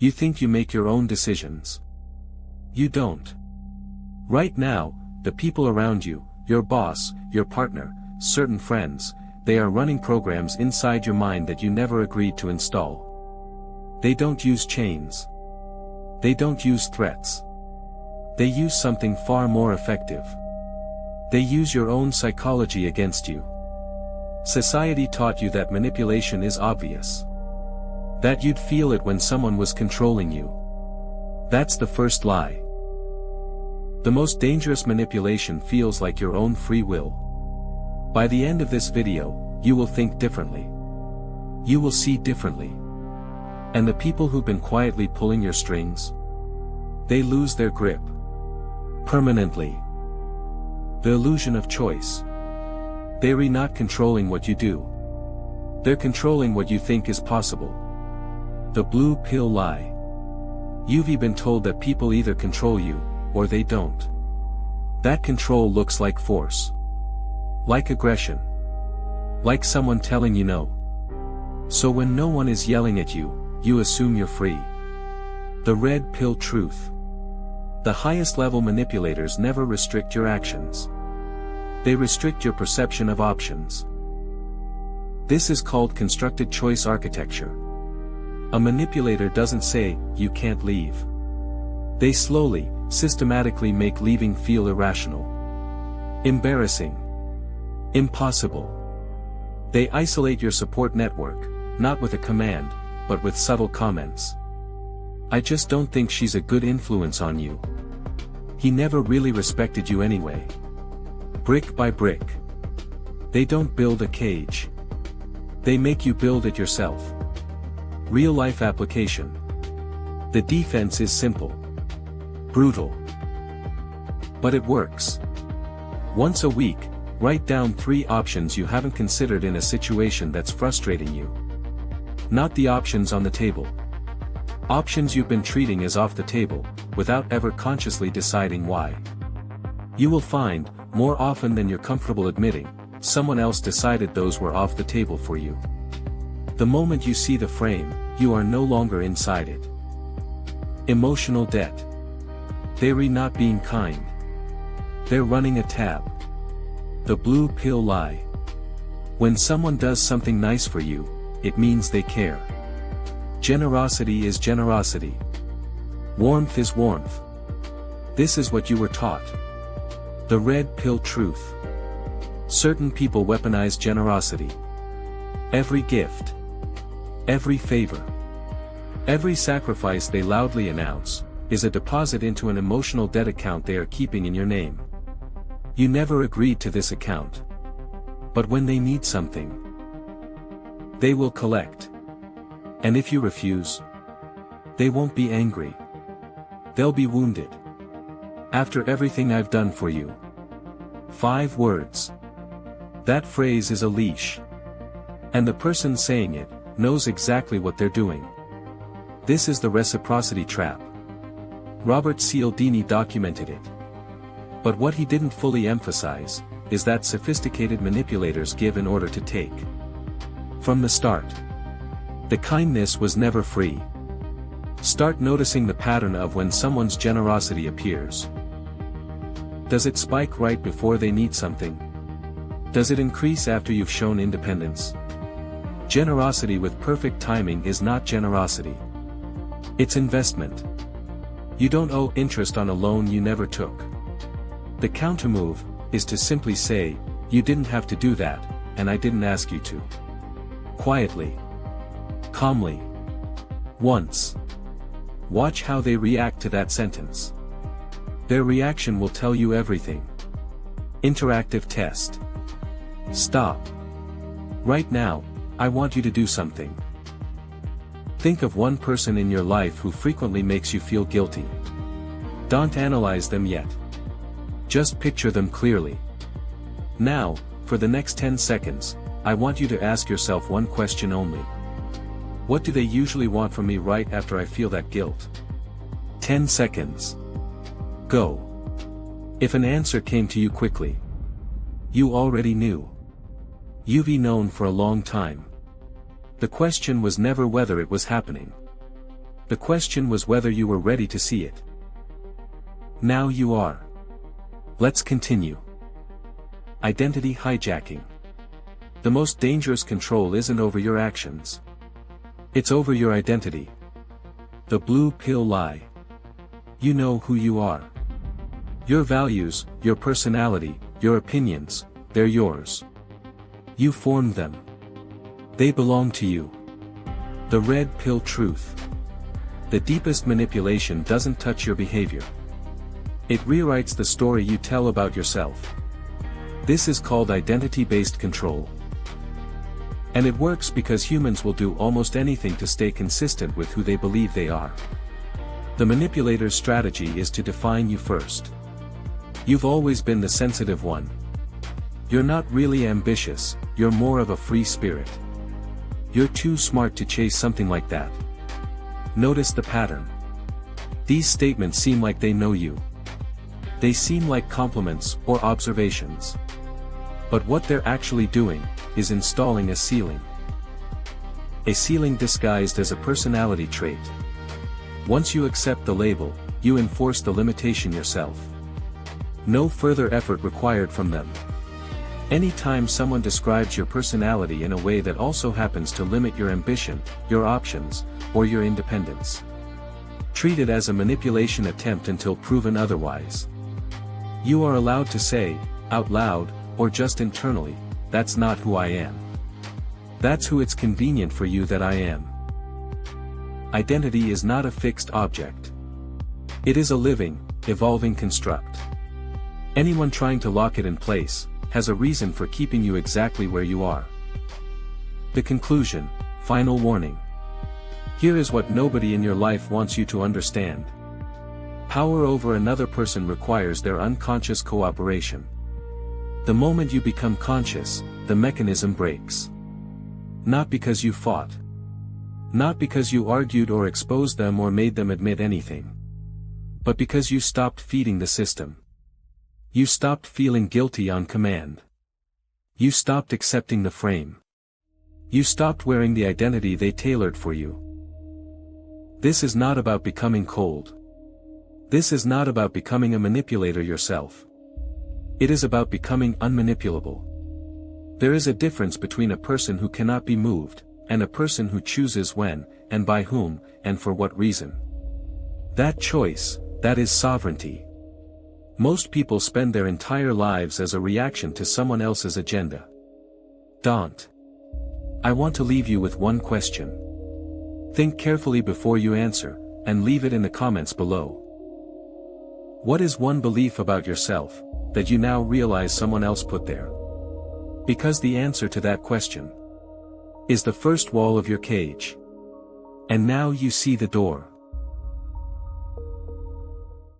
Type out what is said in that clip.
You think you make your own decisions. You don't. Right now, the people around you, your boss, your partner, certain friends, they are running programs inside your mind that you never agreed to install. They don't use chains. They don't use threats. They use something far more effective. They use your own psychology against you. Society taught you that manipulation is obvious. That you'd feel it when someone was controlling you. That's the first lie. The most dangerous manipulation feels like your own free will. By the end of this video, you will think differently. You will see differently. And the people who've been quietly pulling your strings, they lose their grip. Permanently. The illusion of choice. They're not controlling what you do. They're controlling what you think is possible. The blue pill lie. You've been told that people either control you, or they don't. That control looks like force. Like aggression. Like someone telling you no. So when no one is yelling at you, you assume you're free. The red pill truth. The highest level manipulators never restrict your actions. They restrict your perception of options. This is called constructed choice architecture. A manipulator doesn't say, you can't leave. They slowly, systematically make leaving feel irrational. Embarrassing. Impossible. They isolate your support network, not with a command, but with subtle comments. I just don't think she's a good influence on you. He never really respected you anyway. Brick by brick. They don't build a cage. They make you build it yourself. Real-life application. The defense is simple. Brutal. But it works. Once a week, write down 3 options you haven't considered in a situation that's frustrating you. Not the options on the table. Options you've been treating as off the table, without ever consciously deciding why. You will find, more often than you're comfortable admitting, someone else decided those were off the table for you. The moment you see the frame, you are no longer inside it. Emotional debt. They're not being kind. They're running a tab. The blue pill lie. When someone does something nice for you, it means they care. Generosity is generosity. Warmth is warmth. This is what you were taught. The red pill truth. Certain people weaponize generosity. Every gift. Every favor. Every sacrifice they loudly announce, is a deposit into an emotional debt account they are keeping in your name. You never agreed to this account. But when they need something, they will collect. And if you refuse, they won't be angry. They'll be wounded. After everything I've done for you. 5 words. That phrase is a leash. And the person saying it, knows exactly what they're doing. This is the reciprocity trap. Robert Cialdini documented it. But what he didn't fully emphasize, is that sophisticated manipulators give in order to take. From the start. The kindness was never free. Start noticing the pattern of when someone's generosity appears. Does it spike right before they need something? Does it increase after you've shown independence? Generosity with perfect timing is not generosity. It's investment. You don't owe interest on a loan you never took. The countermove is to simply say, you didn't have to do that, and I didn't ask you to. Quietly. Calmly. Once. Watch how they react to that sentence. Their reaction will tell you everything. Interactive test. Stop. Right now, I want you to do something. Think of one person in your life who frequently makes you feel guilty. Don't analyze them yet. Just picture them clearly. Now, for the next 10 seconds, I want you to ask yourself one question only. What do they usually want from me right after I feel that guilt? 10 seconds. Go. If an answer came to you quickly, you already knew. You've known for a long time. The question was never whether it was happening. The question was whether you were ready to see it. Now you are. Let's continue. Identity hijacking. The most dangerous control isn't over your actions. It's over your identity. The blue pill lie. You know who you are. Your values, your personality, your opinions, they're yours. You formed them. They belong to you. The red pill truth. The deepest manipulation doesn't touch your behavior. It rewrites the story you tell about yourself. This is called identity-based control. And it works because humans will do almost anything to stay consistent with who they believe they are. The manipulator's strategy is to define you first. You've always been the sensitive one. You're not really ambitious, you're more of a free spirit. You're too smart to chase something like that. Notice the pattern. These statements seem like they know you. They seem like compliments or observations. But what they're actually doing is installing a ceiling. A ceiling disguised as a personality trait. Once you accept the label, you enforce the limitation yourself. No further effort required from them. Anytime someone describes your personality in a way that also happens to limit your ambition, your options, or your independence, treat it as a manipulation attempt until proven otherwise. You are allowed to say, out loud, or just internally, that's not who I am. That's who it's convenient for you that I am. Identity is not a fixed object. It is a living, evolving construct. Anyone trying to lock it in place has a reason for keeping you exactly where you are. The conclusion, final warning. Here is what nobody in your life wants you to understand. Power over another person requires their unconscious cooperation. The moment you become conscious, the mechanism breaks. Not because you fought. Not because you argued or exposed them or made them admit anything. But because you stopped feeding the system. You stopped feeling guilty on command. You stopped accepting the frame. You stopped wearing the identity they tailored for you. This is not about becoming cold. This is not about becoming a manipulator yourself. It is about becoming unmanipulable. There is a difference between a person who cannot be moved, and a person who chooses when, and by whom, and for what reason. That choice, that is sovereignty. Most people spend their entire lives as a reaction to someone else's agenda. Don't. I want to leave you with one question. Think carefully before you answer, and leave it in the comments below. What is one belief about yourself that you now realize someone else put there? Because the answer to that question is the first wall of your cage. And now you see the door.